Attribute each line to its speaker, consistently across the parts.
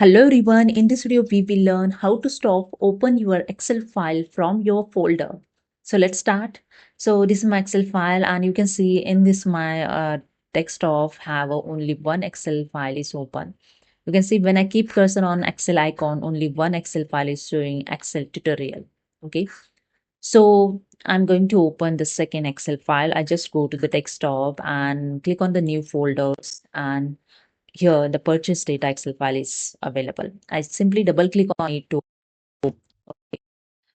Speaker 1: Hello everyone, in this video we will learn how to stop open your Excel file from your folder. So let's start. So this is my Excel file and you can see in this my desktop have only one Excel file is open. You can see when I keep cursor on Excel icon, only one Excel file is showing Excel tutorial. Okay. So I'm going to open the second Excel file. I just go to the desktop and click on the new folders, and here the purchase data Excel file is available. I simply double click on it to okay.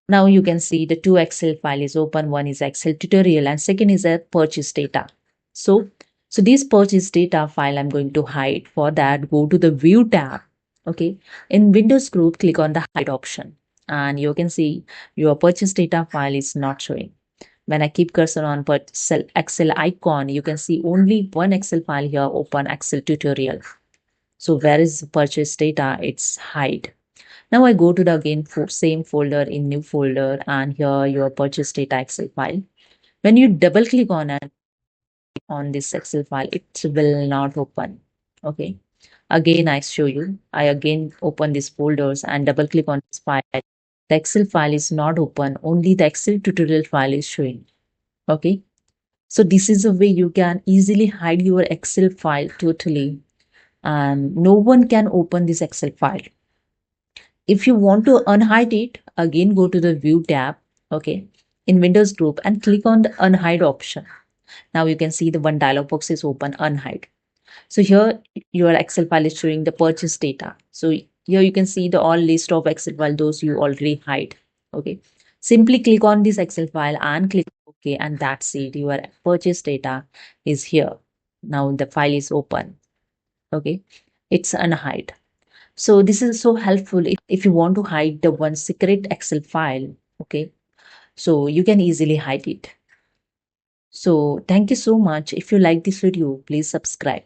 Speaker 1: Now you can see the two Excel file is open. One is Excel tutorial and second is a purchase data. So this purchase data file I'm going to hide. For that, go to the view tab. Okay. In Windows group, click on the hide option and you can see your purchase data file is not showing. When I keep cursor on Excel icon, you can see only one Excel file here open, Excel tutorial. So where is purchase data? It's hide. Now I go to the again same folder in new folder, and here your purchase data Excel file. When you double click on it on this Excel file, it will not open. Okay. Again, I show you. I again open these folders and double click on this file. The Excel file is not open. Only the Excel tutorial file is showing. Okay. So this is a way you can easily hide your Excel file totally, and no one can open this Excel file. If you want to unhide it, again go to the view tab, okay, in Windows group and click on the unhide option. Now you can see the one dialog box is open, unhide. So here your Excel file is showing the purchase data. So here you can see the all list of Excel file, those you already hide. Okay. Simply click on this Excel file and click OK, and that's it. Your purchase data is here. Now the file is open. Okay. It's unhide. So this is so helpful if you want to hide the one secret Excel file. Okay. So you can easily hide it. So thank you so much. If you like this video, please subscribe.